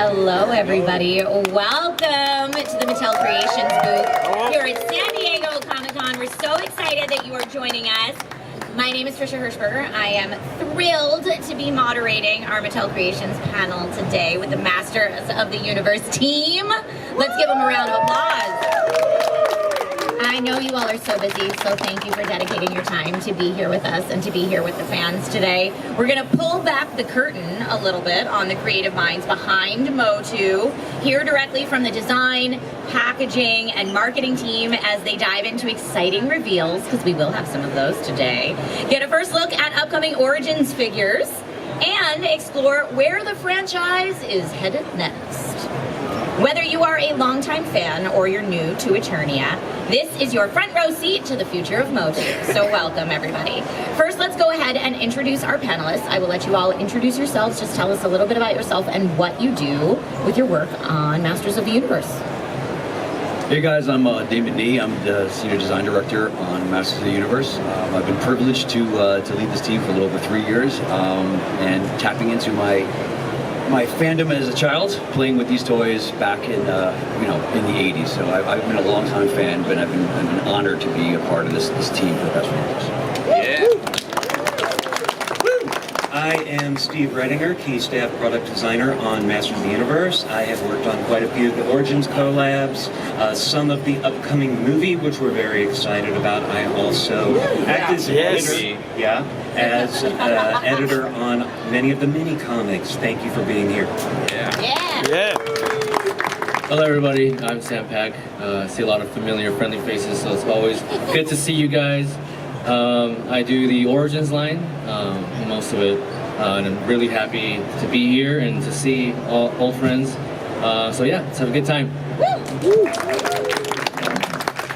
Hello, everybody. Welcome to the Mattel Creations booth here at San Diego Comic-Con. We're so excited that you are joining us. My name is Trisha Hirschberger. I am thrilled to be moderating our Mattel Creations panel today with the Masters of the Universe team. Let's give them a round of applause. I know you all are so busy, so thank you for dedicating your time to be here with us and to be here with the fans today. We're going to pull back the curtain a little bit on the creative minds behind Motu, hear directly from the design, packaging, and marketing team as they dive into exciting reveals, because we will have some of those today. Get a first look at upcoming Origins figures, and explore where the franchise is headed next. Whether you are a longtime fan or you're new to Eternia, this is your front row seat to the future of Motu. So welcome, everybody. First, let's go ahead and introduce our panelists. I will let you all introduce yourselves. Just tell us a little bit about yourself and what you do with your work on Masters of the Universe. Hey guys, I'm Damon Nee. I'm the Senior Design Director on Masters of the Universe. I've been privileged to lead this team for a little over 3 years, and tapping into my fandom as a child, playing with these toys back in in the 80s. So I've been a long-time fan, but I've been honored to be a part of this team for the past 4 years. Yeah. I am Steve Redinger, Key Staff Product Designer on Masters of the Universe. I have worked on quite a few of the Origins collabs, some of the upcoming movie, which we're very excited about. I also act as editor, as editor on many of the mini comics. Thank you for being here. Yeah. Hello everybody, I'm Sam Pack. I see a lot of familiar, friendly faces, so it's always good to see you guys. I do the Origins line, most of it, and I'm really happy to be here and to see all old friends. So yeah, let's have a good time.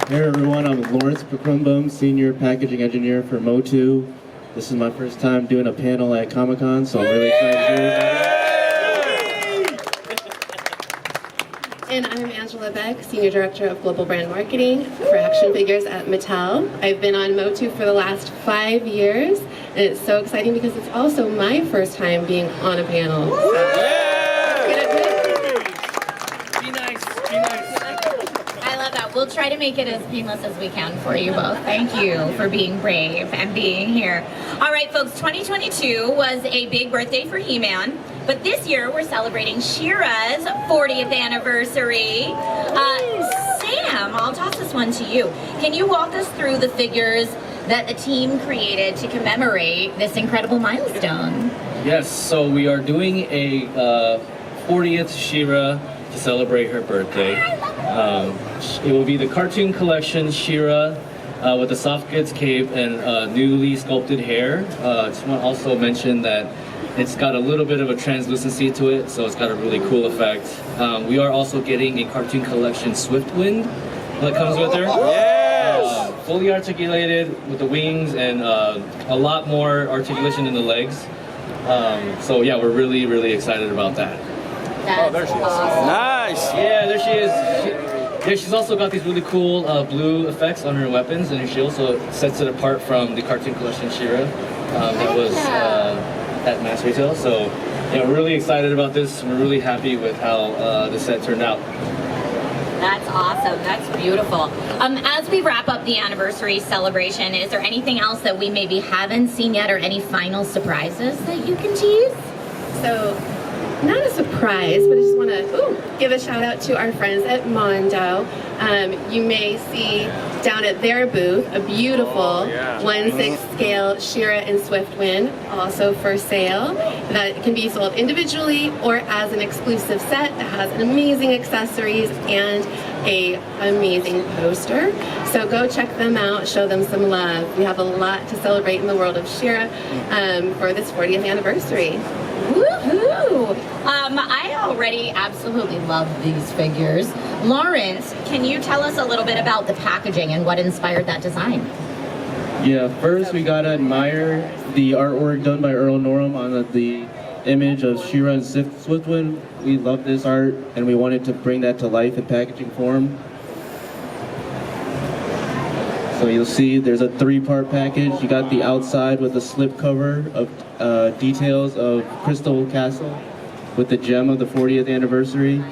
Hey everyone, I'm Lawrence Pacrumbum, Senior Packaging Engineer for Motu. This is my first time doing a panel at Comic-Con, so I'm really excited to do it. And I'm Angela Beck, Senior Director of Global Brand Marketing for action figures at Mattel. I've been on Motu for the last 5 years, and it's so exciting because it's also my first time being on a panel. Be nice, be nice. I love that. We'll try to make it as painless as we can for you both. Thank you for being brave and being here. All right, folks, 2022 was a big birthday for He-Man, but this year we're celebrating She-Ra's 40th anniversary. Sam, I'll toss this one to you. Can you walk us through the figures that the team created to commemorate this incredible milestone? Yes, so we are doing a 40th She-Ra to celebrate her birthday. It will be the cartoon collection She-Ra with a soft goods cape and newly sculpted hair. Just want to also mention that it's got a little bit of a translucency to it, so it's got a really cool effect. We are also getting a cartoon collection Swiftwind that comes with her. Yes! Fully articulated with the wings and a lot more articulation in the legs. So yeah, we're really, really excited about that. That's there she is. awesome. Nice! Yeah, there she is. She's also got these really cool blue effects on her weapons and her shield, so it sets it apart from the cartoon collection She-Ra that was at mass retail. So yeah, we're really excited about this. We're really happy with how the set turned out. That's awesome. That's beautiful. As we wrap up the anniversary celebration, is there anything else that we maybe haven't seen yet, or any final surprises that you can tease? So, not a surprise, but I just want to give a shout out to our friends at Mondo. You may see down at their booth a beautiful 1/6 scale She-Ra and Swiftwind, also for sale, that can be sold individually or as an exclusive set that has amazing accessories and a amazing poster. So go check them out, show them some love. We have a lot to celebrate in the world of She-Ra for this 40th anniversary. Woohoo! I already absolutely love these figures. Lawrence, can you tell us a little bit about the packaging and what inspired that design? Yeah, first we gotta admire the artwork done by Earl Norham on the image of She-Ra and Swiftwind. We love this art and we wanted to bring that to life in packaging form. So you'll see there's a 3-part package. You got the outside with a slip cover of details of Crystal Castle. with the gem of the 40th anniversary.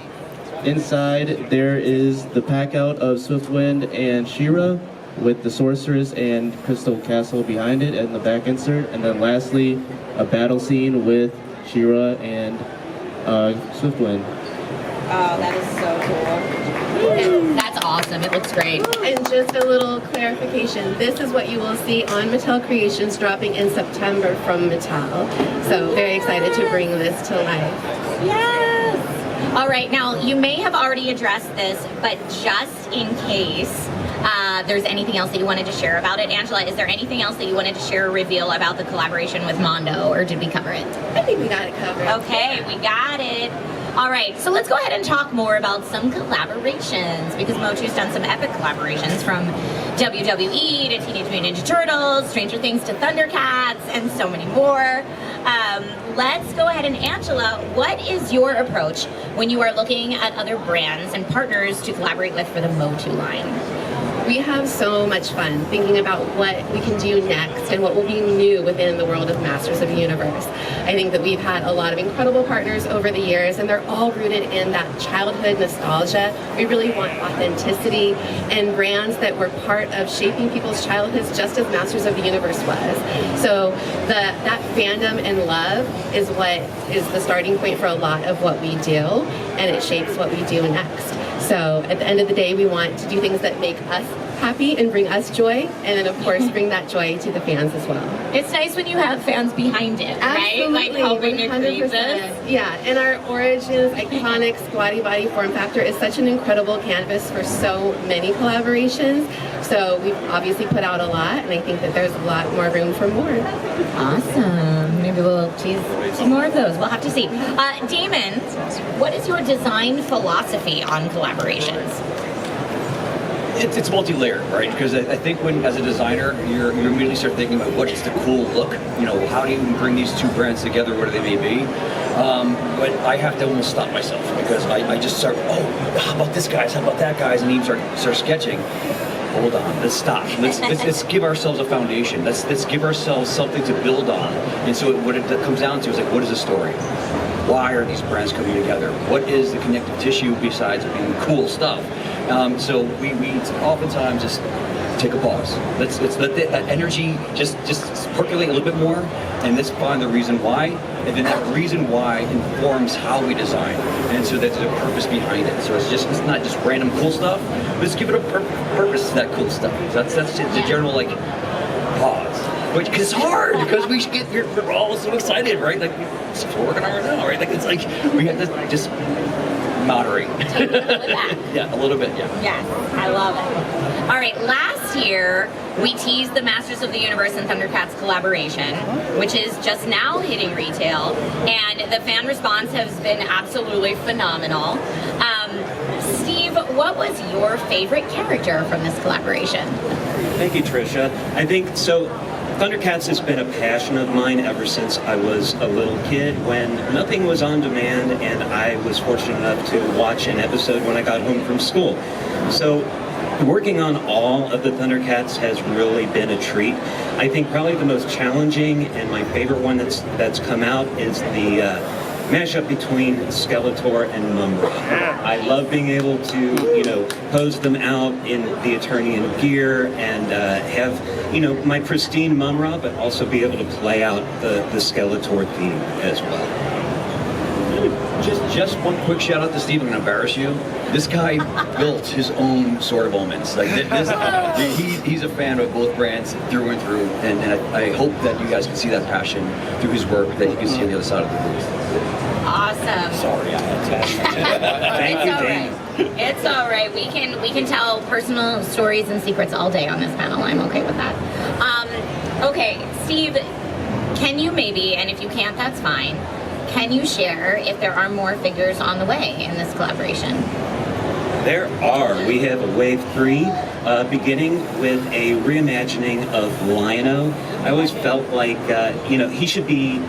Inside, there is the pack out of Swiftwind and She-Ra with the Sorceress and Crystal Castle behind it and the back insert. And then lastly, a battle scene with She-Ra and Swiftwind. Oh, that is so cool. That's awesome. It looks great. And just a little clarification, this is what you will see on Mattel Creations dropping in September from Mattel. So very excited to bring this to life. Yes. All right. Now, you may have already addressed this, but just in case there's anything else that you wanted to share about it, Angela, is there anything else that you wanted to share or reveal about the collaboration with Mondo, or did we cover it? I think we got it covered. Okay, we got it. All right, so let's go ahead and talk more about some collaborations, because Motu's done some epic collaborations from WWE to Teenage Mutant Ninja Turtles, Stranger Things to Thundercats, and so many more. Let's go ahead and Angela, what is your approach when you are looking at other brands and partners to collaborate with for the Motu line? We have so much fun thinking about what we can do next and what will be new within the world of Masters of the Universe. I think that we've had a lot of incredible partners over the years, and they're all rooted in that childhood nostalgia. We really want authenticity and brands that were part of shaping people's childhoods just as Masters of the Universe was. So that fandom and love is what is the starting point for a lot of what we do, and it shapes what we do next. So at the end of the day, we want to do things that make us happy and bring us joy, and then of course bring that joy to the fans as well. It's nice when you have fans behind it, right? Absolutely, Like helping to create 100%. this. Yeah, and our Origins iconic squatty body form factor is such an incredible canvas for so many collaborations. So we've obviously put out a lot, and I think that there's a lot more room for more. Awesome. Maybe we'll tease some more of those. We'll have to see. Damon, what is your design philosophy on collaborations? It's multi-layered, right? Because I think when, as a designer, you immediately start thinking about what's the cool look. You know, how do you bring these two brands together, whatever they may be. But I have to almost stop myself because I just start, oh, how about this guy's? How about that guy's? And even start sketching. Hold on, let's stop. Let's give ourselves a foundation. Let's give ourselves something to build on. And so what it comes down to is like, what is the story? Why are these brands coming together? What is the connective tissue besides being cool stuff? So we oftentimes just take a pause. Let's let that energy just percolate a little bit more, and let's find the reason why, and then that reason why informs how we design, and so there's a purpose behind it. So it's not just random cool stuff. Let's give it a purpose to that cool stuff. So that's the general like pause. Because it's hard, because we're all so excited, right? Like it's what we're working on right now, right? Like it's like we have to just moderate. Take a little bit back. Yeah, a little bit, yeah. Yes, I love it. All right, last year we teased the Masters of the Universe and Thundercats collaboration, which is just now hitting retail, and the fan response has been absolutely phenomenal. Steve, what was your favorite character from this collaboration? Thank you, Tricia. I think so. Thundercats has been a passion of mine ever since I was a little kid, when nothing was on demand and I was fortunate enough to watch an episode when I got home from school. So working on all of the Thundercats has really been a treat. I think probably the most challenging and my favorite one that's come out is the mashup between Skeletor and Mumra. I love being able to, pose them out in the Eternian gear and have, my pristine Mumra, but also be able to play out the Skeletor theme as well. Just one quick shout out to Steve. I'm gonna embarrass you. This guy built his own sword of omens. Like he's a fan of both brands through and through, and I hope that you guys can see that passion through his work that you can see on the other side of the booth. Awesome. Sorry, I had to. Thank you, It's all Dan. right. It's all right. We can tell personal stories and secrets all day on this panel. I'm okay with that. Okay, Steve, can you maybe, and if you can't, that's fine. Can you share if there are more figures on the way in this collaboration? There are. We have a Wave 3, beginning with a reimagining of Lion-O. I always felt like, he should be,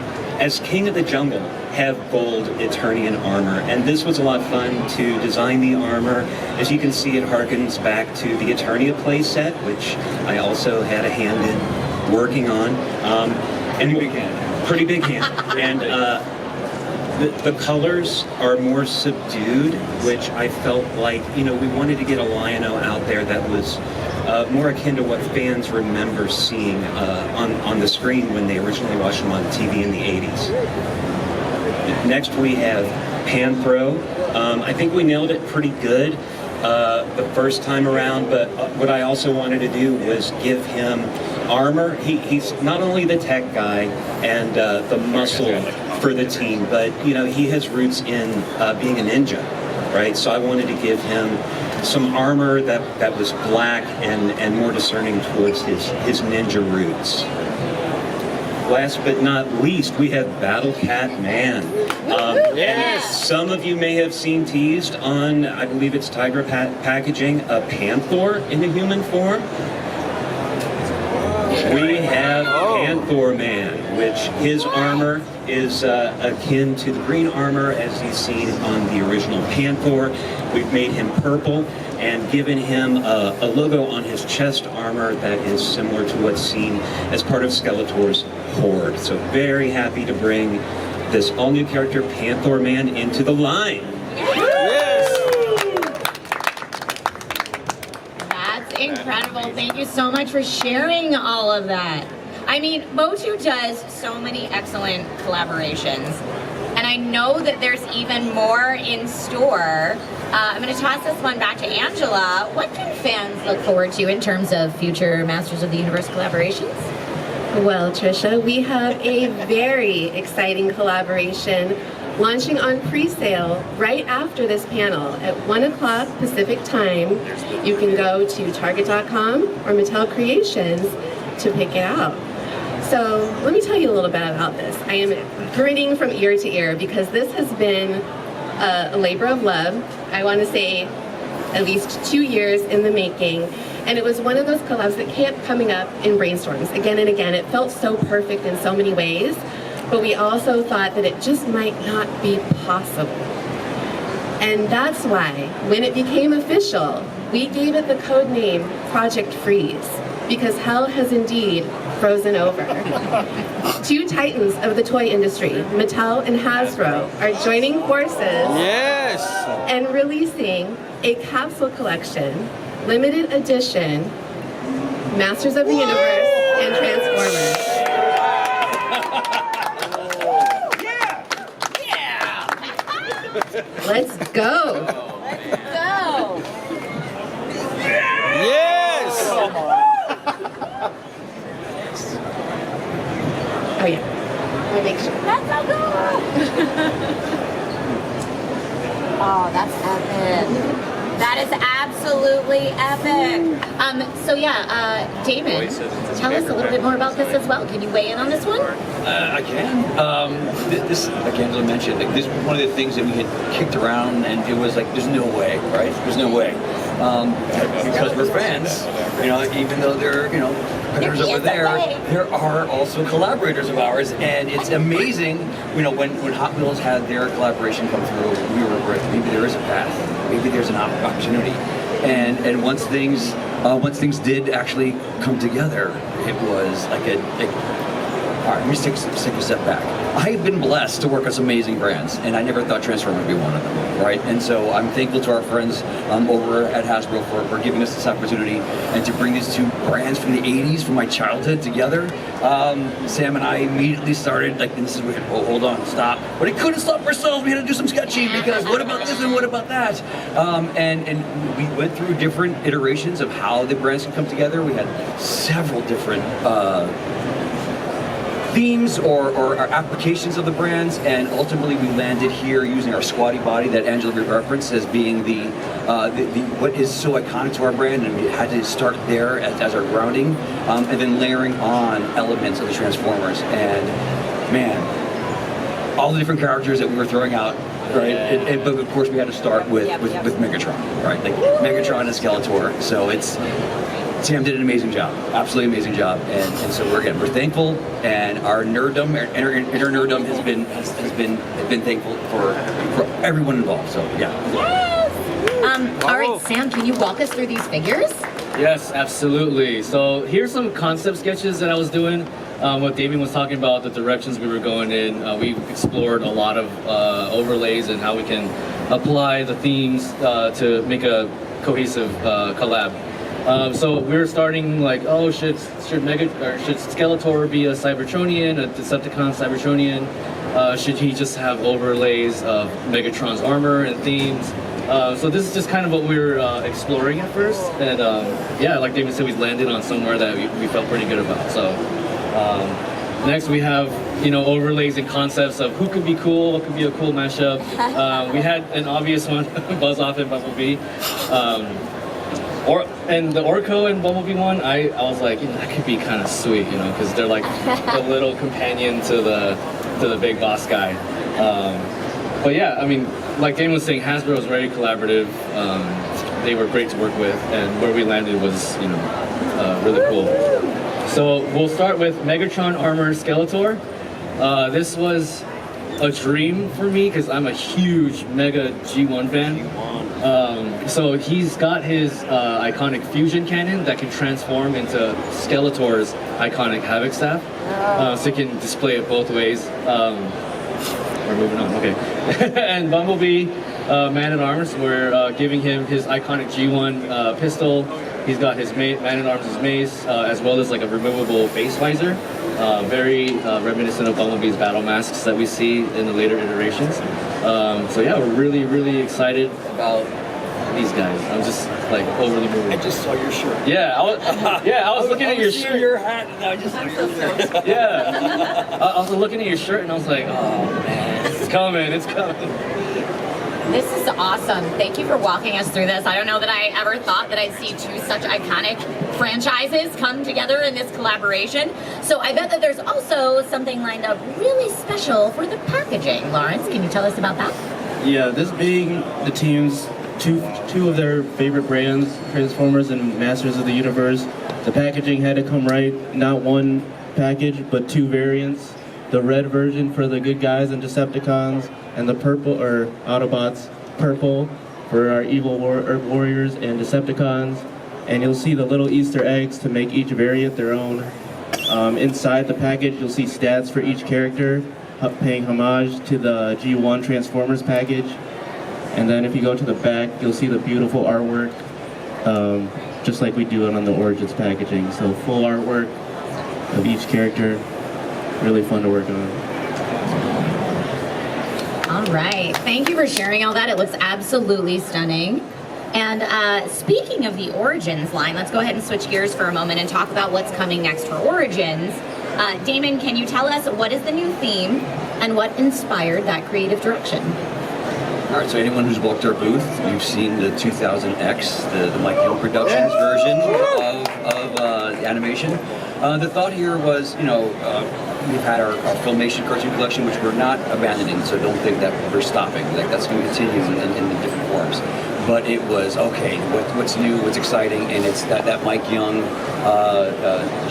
as King of the Jungle, have gold Eternian armor. And this was a lot of fun to design the armor. As you can see, it harkens back to the Eternia playset, which I also had a hand in working on. Pretty big hand. Pretty big hand. And The colors are more subdued, which I felt like, we wanted to get a Lion-O out there that was more akin to what fans remember seeing on the screen when they originally watched them on TV in the 80s. Next we have Panthro. I think we nailed it pretty good the first time around, but what I also wanted to do was give him armor. He's not only the tech guy and the muscle for the team, but he has roots in being a ninja, right? So I wanted to give him some armor that was black and more discerning towards his ninja roots. Last but not least, we have Battle Cat Man. And some of you may have seen teased on, I believe it's Tigra packaging, a Panther in a human form. We have Panther Man, which his armor is akin to the green armor as he's seen on the original Panther. We've made him purple and given him a logo on his chest armor that is similar to what's seen as part of Skeletor's Horde. So very happy to bring this all-new character, Panther Man, into the line. That's incredible. Thank you so much for sharing all of that. I mean, Motu does so many excellent collaborations, and I know that there's even more in store. I'm going to toss this one back to Angela. What can fans look forward to in terms of future Masters of the Universe collaborations? Well, Trisha, we have a very exciting collaboration launching on pre-sale right after this panel at 1 o'clock Pacific time. You can go to Target.com or Mattel Creations to pick it out. So let me tell you a little bit about this. I am grinning from ear to ear because this has been a labor of love. I want to say at least 2 years in the making. And it was one of those collabs that kept coming up in brainstorms again and again. It felt so perfect in so many ways, but we also thought that it just might not be possible. And that's why, when it became official, we gave it the code name Project Freeze, because hell has indeed frozen over. Two titans of the toy industry, Mattel and Hasbro, are joining forces and releasing a capsule collection, limited edition, Masters of the Universe and Transformers. Let's go. Let's go. Oh yeah, let me make sure. That's so cool. Oh, that's epic. That is absolutely epic. So yeah, Damon, tell us a little bit more about this as well. Can you weigh in on this one? I can. This, like Angela mentioned, like, this was one of the things that we had kicked around, and it was like, there's no way, right? There's no way. Because we're fans, even though they're, competitors over there are also collaborators of ours, and it's amazing, when Hot Wheels had their collaboration come through, we were like, maybe there is a path, maybe there's an opportunity, and once things did actually come together, it was like all right, let me take a step back. I have been blessed to work on some amazing brands, and I never thought Transformer would be one of them, right? And so I'm thankful to our friends over at Hasbro for giving us this opportunity and to bring these two brands from the 80s, from my childhood, together. Sam and I immediately started, like, and this is weird, hold on, stop. But we couldn't stop ourselves, we had to do some sketching, because what about this and what about that? And we went through different iterations of how the brands can come together. We had several different themes or applications of the brands, and ultimately we landed here using our squatty body that Angela referenced as being the what is so iconic to our brand, and we had to start there as our grounding, and then layering on elements of the Transformers. And man, all the different characters that we were throwing out, right? But of course we had to start with Megatron, right? Like Megatron and Skeletor. So Sam did an amazing job, absolutely amazing job, and so we're thankful, and our nerddom, inner nerddom has been thankful for everyone involved. So yeah. Yes. All right, Sam, can you walk us through these figures? Yes, absolutely. So here's some concept sketches that I was doing. what Damien was talking about, the directions we were going in, we explored a lot of overlays and how we can apply the themes to make a cohesive collab. So we were starting like, oh, should Skeletor be a Cybertronian, a Decepticon Cybertronian? Should he just have overlays of Megatron's armor and themes? So this is just kind of what we were exploring at first, and yeah, like David said, we landed on somewhere that we felt pretty good about. So next we have, you know, overlays and concepts of who could be cool, what could be a cool mashup. We had an obvious one, Buzz Off and Bumblebee. And the Orko and Bumblebee one, I was like, you know, that could be kind of sweet, you know, because they're like the little companion to the big boss guy. But yeah, I mean, like Damon was saying, Hasbro was very collaborative. They were great to work with, and where we landed was, you know, really cool. So we'll start with Megatron Armor Skeletor. This was a dream for me because I'm a huge Mega G1 fan. So he's got his iconic fusion cannon that can transform into Skeletor's iconic Havoc Staff. So you can display it both ways. We're moving on, okay. And Bumblebee, Man-at-Arms, we're giving him his iconic G1 pistol. He's got his Man-at-Arms' mace, as well as like a removable face visor. Very reminiscent of Bumblebee's battle masks that we see in the later iterations. So yeah, we're really, really excited about these guys. I'm just like over the moon. I just saw your shirt. Yeah, I was looking at your shirt. Your hat, and I just saw your shirt. Yeah, I was looking at your shirt and I was like, oh man, it's coming, it's coming. This is awesome. Thank you for walking us through this. I don't know that I ever thought that I'd see two such iconic franchises come together in this collaboration. So I bet that there's also something lined up really special for the packaging. Lawrence, can you tell us about that? Yeah, this being the team's two of their favorite brands, Transformers and Masters of the Universe, the packaging had to come right. Not one package, but two variants. The red version for the good guys and Decepticons, and the purple, or Autobots, purple for our evil warriors and Decepticons. And you'll see the little Easter eggs to make each variant their own. Inside the package, you'll see stats for each character, paying homage to the G1 Transformers package. And then if you go to the back, you'll see the beautiful artwork, just like we do it on the Origins packaging. So full artwork of each character, really fun to work on. All right, thank you for sharing all that. It looks absolutely stunning. And speaking of the Origins line, let's go ahead and switch gears for a moment and talk about what's coming next for Origins. Damon, can you tell us what is the new theme and what inspired that creative direction? All right, so anyone who's walked our booth, you've seen the 2000X, the Mike Hill Productions version of the animation. The thought here was, you know, we've had our Filmation cartoon collection, which we're not abandoning, so don't think that we're stopping. Like, that's going to continue in the different forms. But it was, okay, what's new, what's exciting, and it's that Mike Young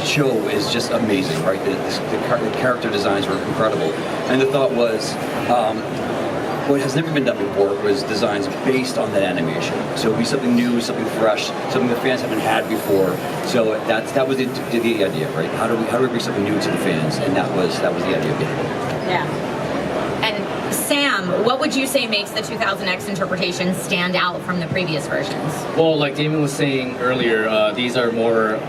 show is just amazing, right? The character designs were incredible. And the thought was, what has never been done before was designs based on that animation. So it'd be something new, something fresh, something the fans haven't had before. So that was the idea, right? How do we bring something new to the fans? And that was the idea behind it. Yeah. And Sam, what would you say makes the 2000X interpretation stand out from the previous versions? Well, like Damon was saying earlier, these are more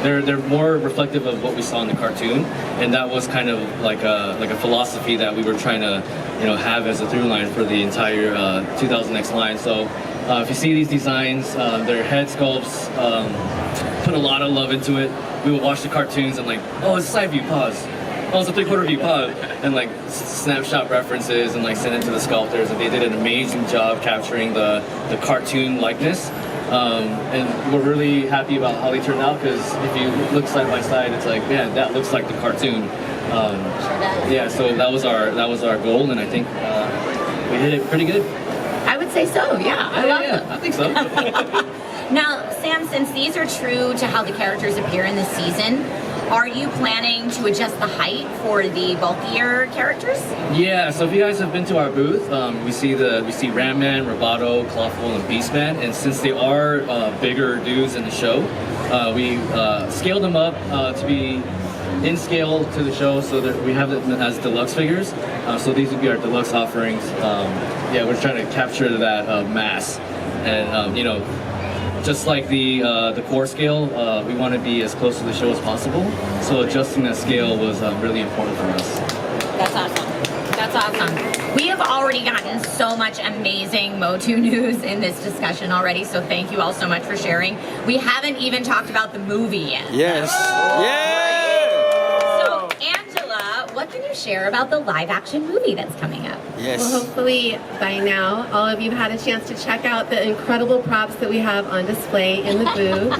they're more reflective of what we saw in the cartoon, and that was kind of like a philosophy that we were trying to, you know, have as a through line for the entire 2000X line. So if you see these designs, their head sculpts put a lot of love into it. We would watch the cartoons and like, oh, it's a side view, pause. Oh, it's a 3/4 view, pause, and like snapshot references and like send it to the sculptors, and they did an amazing job capturing the cartoon likeness. And we're really happy about how they turned out, because if you look side by side, it's like, man, that looks like the cartoon. Yeah, so that was our goal, and I think we hit it pretty good. I would say so, yeah. I love them. I think so. Now, Sam, since these are true to how the characters appear in this season, Are you planning to adjust the height for the bulkier characters? Yeah, so if you guys have been to our booth, we see Ram Man, Roboto, Clawful, and Beastman, and since they are bigger dudes in the show, we scaled them up to be in scale to the show, so that we have them as deluxe figures. So these would be our deluxe offerings. Yeah, we're trying to capture that mass, and you know, just like the core scale, we want to be as close to the show as possible. So adjusting that scale was really important for us. That's awesome. That's awesome. We have already gotten so much amazing Motu news in this discussion already, so thank you all so much for sharing. We haven't even talked about the movie yet. Yes. So, Angela, what can you share about the live-action movie that's coming up? Yes. Well, hopefully by now, all of you have had a chance to check out the incredible props that we have on display in the booth.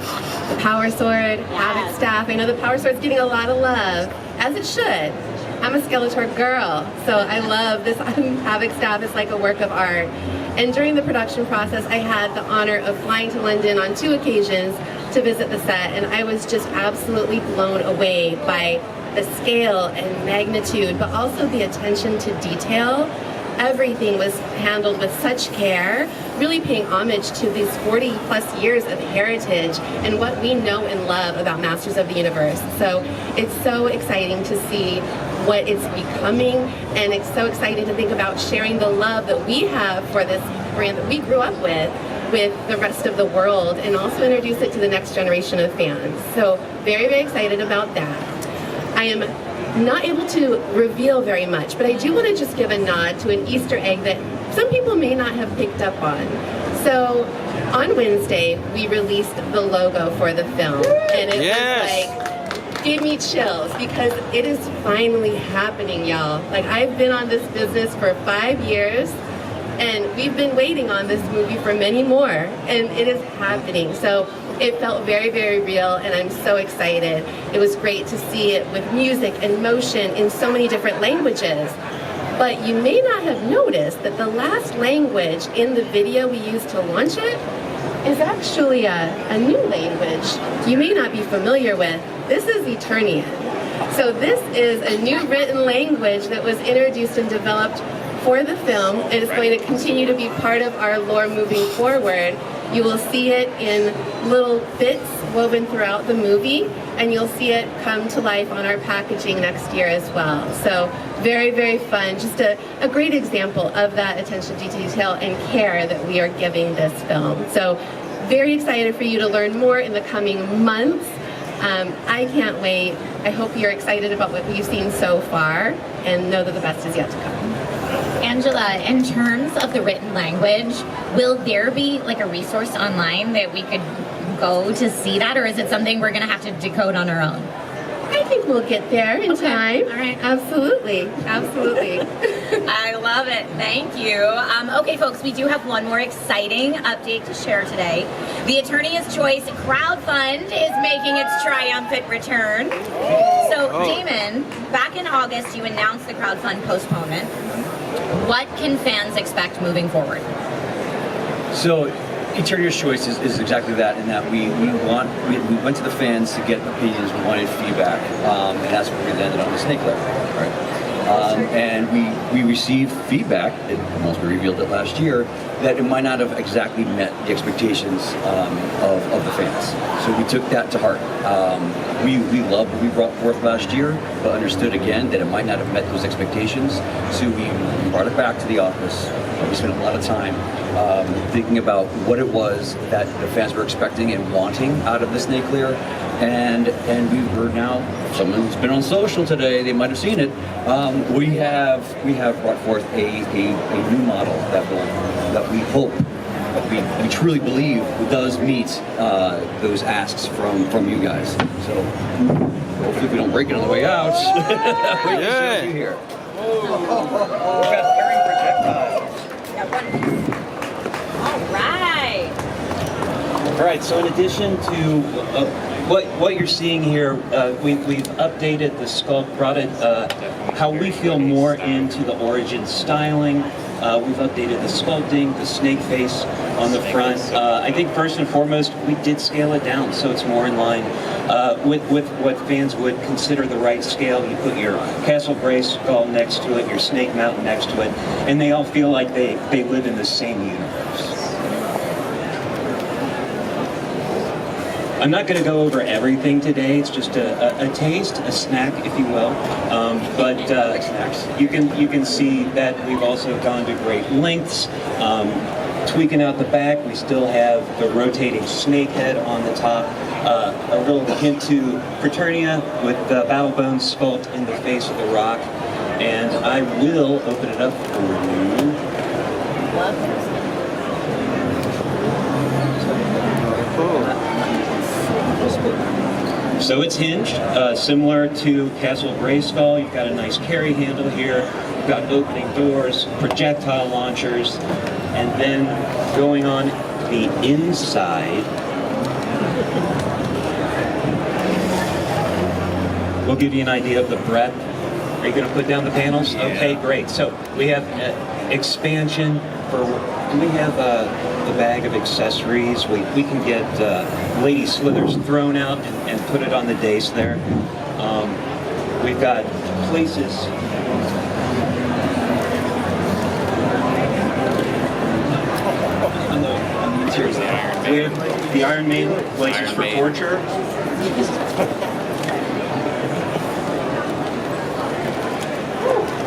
The Power Sword, Havoc Staff. I know the Power Sword's getting a lot of love, as it should. I'm a Skeletor girl, so I love this Havoc Staff. It's like a work of art. And during the production process, I had the honor of flying to London on 2 occasions to visit the set, and I was just absolutely blown away by the scale and magnitude, but also the attention to detail. Everything was handled with such care, really paying homage to these 40 plus years of heritage and what we know and love about Masters of the Universe. So it's so exciting to see what it's becoming, and it's so exciting to think about sharing the love that we have for this brand that we grew up with the rest of the world, and also introduce it to the next generation of fans. So very, very excited about that. I am not able to reveal very much, but I do want to just give a nod to an Easter egg that some people may not have picked up on. So on Wednesday, we released the logo for the film, and it was like, gave me chills, because it is finally happening, y'all. Like, I've been on this business for 5 years, and we've been waiting on this movie for many more, and it is happening. So it felt very, very real, and I'm so excited. It was great to see it with music and motion in so many different languages. But you may not have noticed that the last language in the video we used to launch it is actually a new language you may not be familiar with. This is Eternian. So this is a new written language that was introduced and developed for the film. It is going to continue to be part of our lore moving forward. You will see it in little bits woven throughout the movie, and you'll see it come to life on our packaging next year as well. So very, very fun. Just a great example of that attention to detail and care that we are giving this film. So very excited for you to learn more in the coming months. I can't wait. I hope you're excited about what we've seen so far, and know that the best is yet to come. Angela, in terms of the written language, will there be like a resource online that we could go to see that, or is it something we're going to have to decode on our own? I think we'll get there in time. All right. Absolutely. Absolutely. I love it. Thank you. Okay, folks, we do have one more exciting update to share today. The Eternia's Choice crowdfund is making its triumphant return. So, Damon, back in August, you announced the crowdfund postponement. What can fans expect moving forward? So, Eternia's Choice is exactly that, in that we went to the fans to get opinions, we wanted feedback, and that's where we landed on the snake layer, right? And we received feedback, it almost revealed it last year, that it might not have exactly met the expectations of the fans. So we took that to heart. We loved what we brought forth last year, but understood again that it might not have met those expectations. So we brought it back to the office. We spent a lot of time thinking about what it was that the fans were expecting and wanting out of the snake layer. And we were now, someone's been on social today, they might have seen it. We have brought forth a new model that we hope, we truly believe does meet those asks from you guys. So hopefully we don't break it on the way out. We can show you here. We got carrying projectiles. All right. So in addition to what you're seeing here, we've updated the sculpt, brought it how we feel more into the origin styling. We've updated the sculpting, the snake face on the front. I think first and foremost, we did scale it down so it's more in line with what fans would consider the right scale. You put your Castle Gray skull next to it, your Snake Mountain next to it, and they all feel like they live in the same universe. I'm not going to go over everything today. It's just a taste, a snack, if you will. But you can see that we've also gone to great lengths. Tweaking out the back, we still have the rotating snake head on the top. A little hint to Eternia with the battle bone sculpt in the face of the rock. And I will open it up for you. So it's hinged, similar to Castle Grayskull. You've got a nice carry handle here. You've got opening doors, projectile launchers, and then going on the inside, we'll give you an idea of the breadth. Are you going to put down the panels? Yeah. Okay, great. So we have expansion for. We have the bag of accessories. We can get Lady Slithers thrown out and put it on the dais there. We've got places. On the interiors. We have the Iron Maiden places for torture.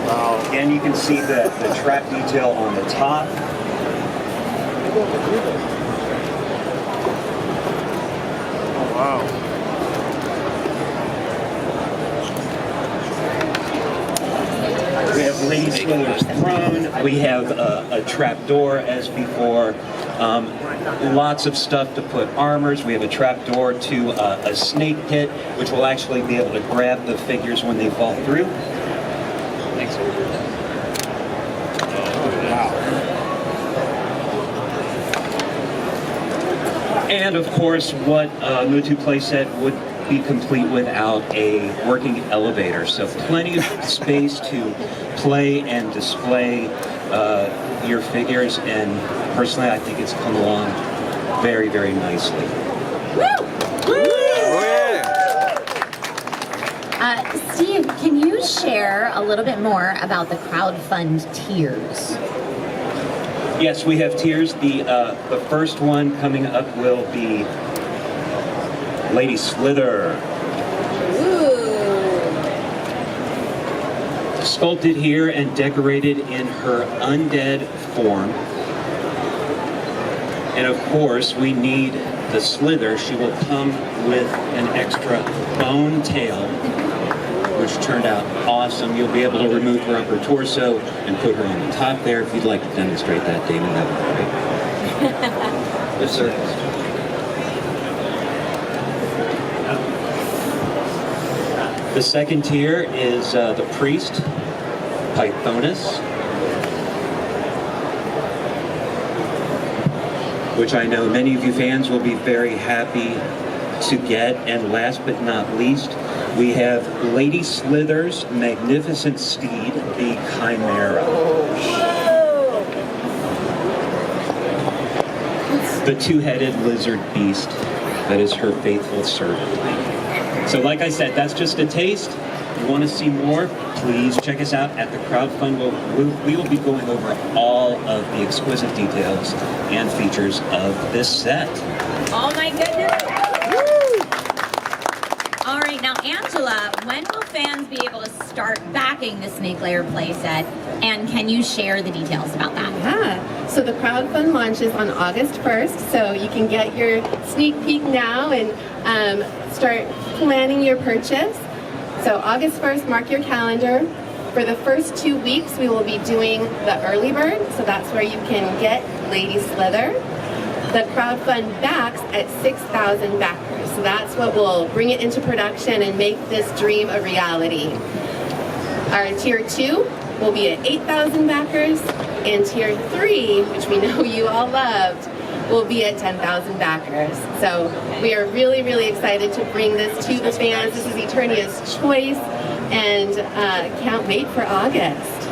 Wow. Again, you can see the trap detail on the top. Oh, wow. We have Lady Slithers throne. We have a trap door as before. Lots of stuff to put armors. We have a trap door to a snake pit, which will actually be able to grab the figures when they fall through. Thanks. And of course, what Mutu playset would be complete without a working elevator. So plenty of space to play and display your figures, and personally I think it's come along very, very nicely. Steve, can you share a little bit more about the crowdfund tiers? Yes, we have tiers. The first one coming up will be Lady Slither. Sculpted here and decorated in her undead form. And of course, we need the Slither. She will come with an extra bone tail, which turned out awesome. You'll be able to remove her upper torso and put her on the top there. If you'd like to demonstrate that, Damon, that would be great. Yes, sir. The second tier is the Priest, Pythonus, which I know many of you fans will be very happy to get. And last but not least, we have Lady Slither's magnificent steed, the Chimera. The two-headed lizard beast that is her faithful servant. So like I said, that's just a taste. If you want to see more, please check us out at the crowdfund. We will be going over all of the exquisite details and features of this set. Oh my goodness. All right, now Angela, when will fans be able to start backing the Snake Lair playset, and can you share the details about that? Yeah, so the crowdfund launches on August 1st, so you can get your sneak peek now and start planning your purchase. So August 1st, mark your calendar. For the first 2 weeks, we will be doing the early bird, so that's where you can get Lady Slither. The crowdfund backs at 6,000 backers, so that's what will bring it into production and make this dream a reality. Our tier 2 will be at 8,000 backers, and tier 3, which we know you all loved, will be at 10,000 backers. So we are really, really excited to bring this to the fans. This is Eternia's choice, and can't wait for August.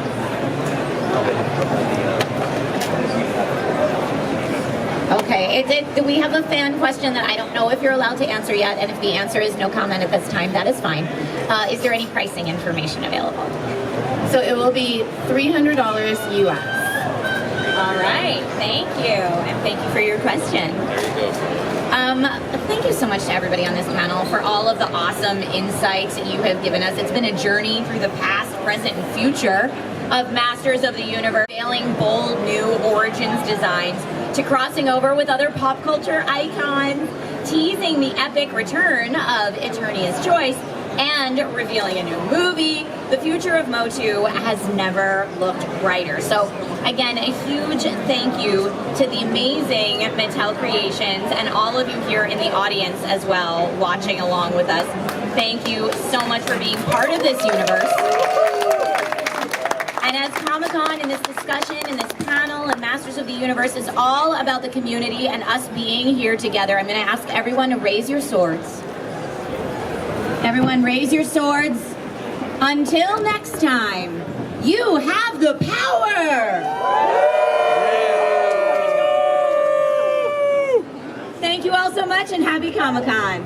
Perfect. We have a fan question that I don't know if you're allowed to answer yet, and if the answer is no comment at this time, that is fine. Is there any pricing information available? So it will be $300 US. All right, thank you, and thank you for your question. There you go. Thank you so much to everybody on this panel for all of the awesome insights that you have given us. It's been a journey through the past, present, and future of Masters of the Universe, unveiling bold new Origins designs, to crossing over with other pop culture icons, teasing the epic return of Eternia's Choice, and revealing a new movie. The future of Motu has never looked brighter. So again, a huge thank you to the amazing Mattel Creations and all of you here in the audience as well, watching along with us. Thank you so much for being part of this universe. And as Comic-Con and this discussion and this panel and Masters of the Universe is all about the community and us being here together, I'm going to ask everyone to raise your swords. Everyone raise your swords. Until next time, you have the power! Thank you all so much and happy Comic-Con.